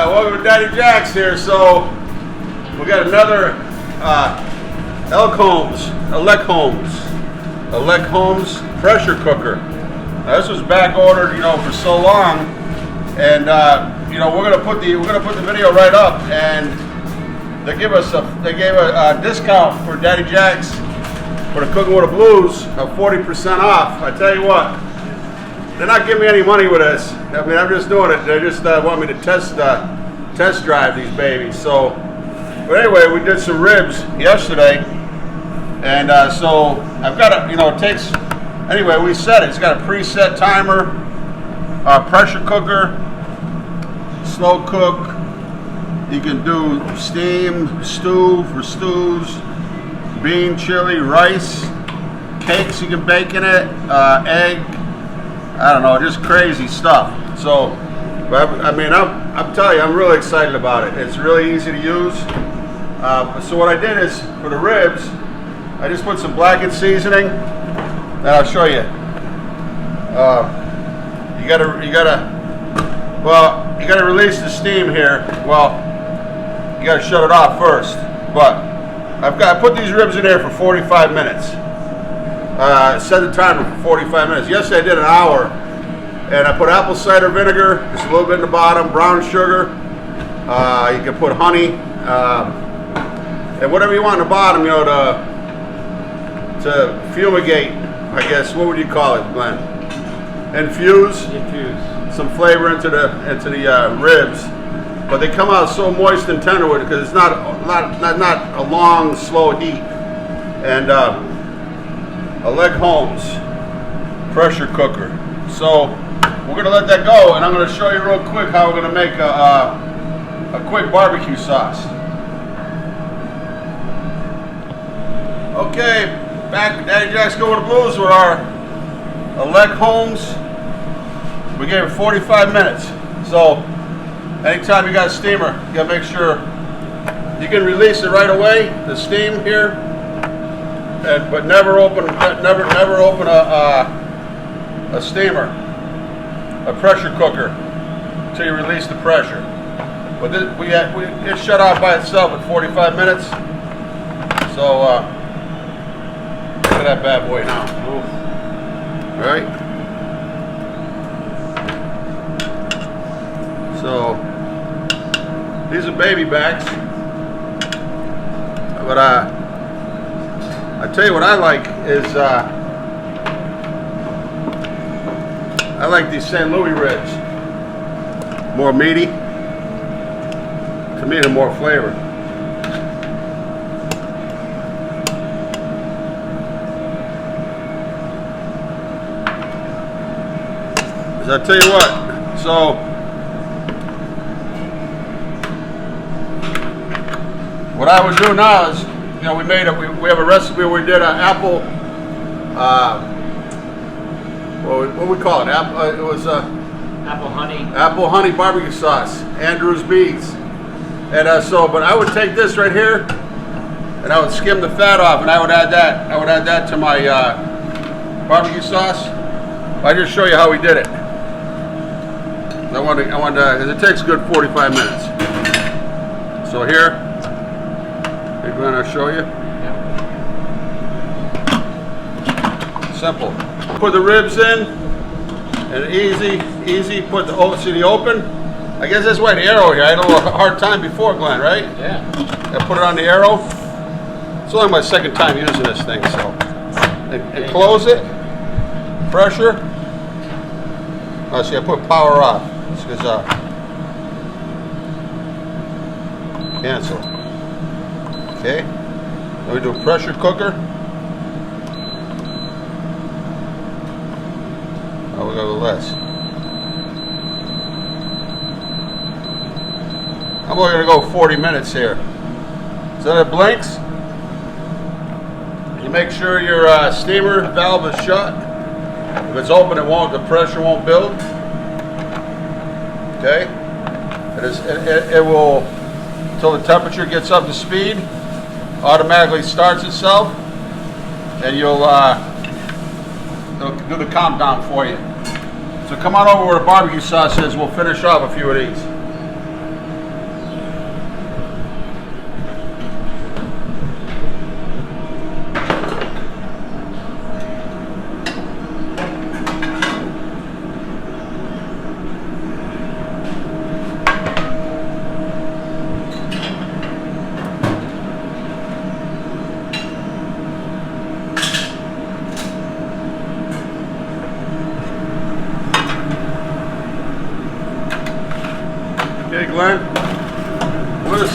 welcome to Daddy Jack's here. So we got another Elec Holmes pressure cooker. Now, this was back ordered, for so long, and we're gonna put the video right up, and they gave a discount for Daddy Jack's for the Cooking with the Blues of 40% off. I tell you what. They're not giving me any money with this. I mean, I'm just doing it. They just want me to test drive these babies. So, but anyway, we did some ribs yesterday, and so I've got it takes. Anyway, we set it. It's got a preset timer, pressure cooker, slow cook. You can do steam, stew for stews, bean, chili, rice, cakes. You can bake in it, egg. I don't know, just crazy stuff. So, but I mean, I'm telling you, I'm really excited about it. It's really easy to use. So what I did is, for the ribs, I just put some blackened seasoning, and I'll show you. You gotta release the steam here. Well, you gotta shut it off first. But I put these ribs in there for 45 minutes. Set the timer for 45 minutes. Yesterday I did an hour, and I put apple cider vinegar, just a little bit in the bottom, brown sugar. You can put honey, and whatever you want in the bottom, to fumigate. I guess, what would you call it, Glenn? Infuse some flavor into the ribs. But they come out so moist and tender with it because it's not a long, slow heat. And Elec Holmes pressure cooker. So we're gonna let that go, and I'm gonna show you real quick how we're gonna make a quick barbecue sauce. Okay, back at Daddy Jack's Cooking with the Blues with our Elec Holmes. We gave it 45 minutes. So anytime you got a steamer, you gotta make sure you can release it right away, the steam here. But never open a steamer, a pressure cooker, until you release the pressure. But it shut off by itself at 45 minutes. So look at that bad boy now. All right. So these are baby backs, but I tell you what I like is I like these St. Louis ribs. More meaty. To me, they're more flavor. I tell you what. So what I would do now is, we have a recipe where we did an apple, what we call it? It was apple honey barbecue sauce, Andrew's Beads, and but I would take this right here, and I would skim the fat off, and I would add that. I would add that to my barbecue sauce. I'll just show you how we did it. I want to, because it takes a good 45 minutes. So here. I'll show you. Simple. Put the ribs in, and easy. Put the open. I guess that's why the arrow here. I had a little hard time before, Glenn, right? Yeah. I put it on the arrow. It's only my second time using this thing, so. And close it. Pressure. Oh, see, I put power off. It's because cancel. Okay, then we do a pressure cooker. Oh, we got a little less. I'm only gonna go 40 minutes here. So that it blinks. You make sure your steamer valve is shut. If it's open, the pressure won't build. Okay, it will, until the temperature gets up to speed. Automatically starts itself, and it'll do the countdown for you. So come on over where the barbecue sauce is. We'll finish off a few of these.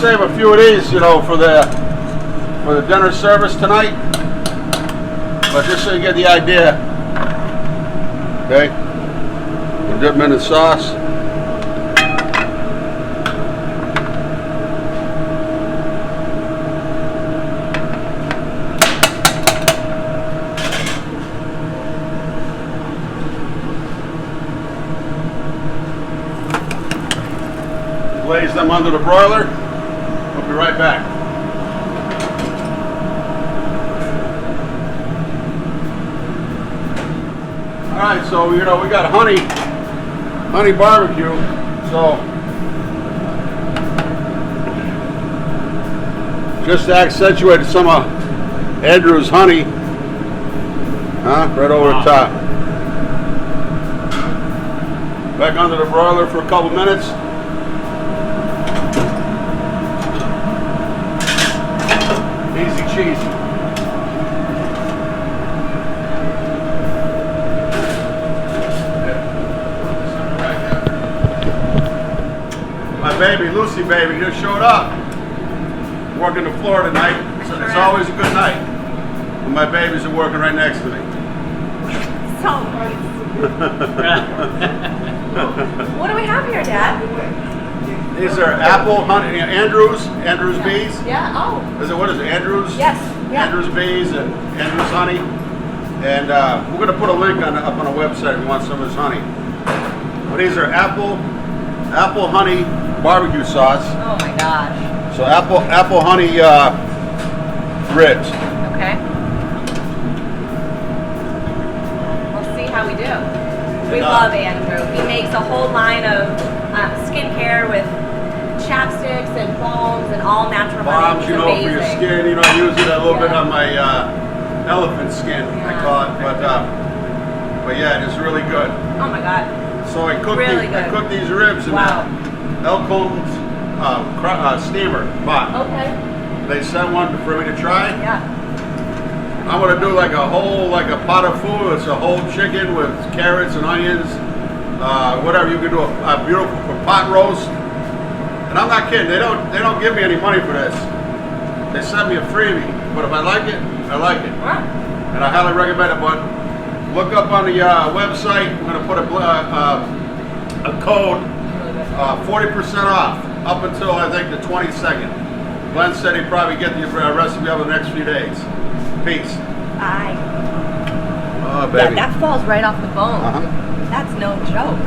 save a few of these, you know, for the dinner service tonight. But just so you get the idea. Okay. We'll dip them in the sauce. Glaze them under the broiler. We'll be right back. All right, so you know we got honey barbecue. So just to accentuate some of Andrew's honey, right over the top. Back under the broiler for a couple minutes. Easy cheesy. My baby, Lucy baby, just showed up. Working the floor tonight. So it's always a good night when my babies are working right next to me. So nice. What do we have here, Dad? These are apple honey, Andrew's bees. Yeah. Oh. What is it? Andrew's. Yes. Yeah. Andrew's bees and Andrew's honey. And we're going to put a link up on the website if you want some of this honey. But these are apple honey barbecue sauce. Oh my gosh. So apple honey ribs. Okay. We'll see how we do. We love Andrew. He makes a whole line of skincare with chapsticks and balms and all natural honey. Balms, you know, for your skin. You know, I use it a little bit on my elephant skin. I call it, but yeah, it's really good. Oh my god. So I cooked these ribs in that elk Holmes steamer pot. Okay. They sent one for me to try. Yeah. I'm gonna do like a pot of food. It's a whole chicken with carrots and onions, whatever. You can do a beautiful pot roast. And I'm not kidding. They don't give me any money for this. They sent me a freebie. But if I like it, I like it. Wow. And I highly recommend it. But look up on the website. I'm gonna put a code, 40% off up until I think the 22nd. Glenn said he'd probably get the recipe over the next few days. Peace. Bye. Oh, baby. Yeah, that falls right off the bone. Uh-huh. That's no joke.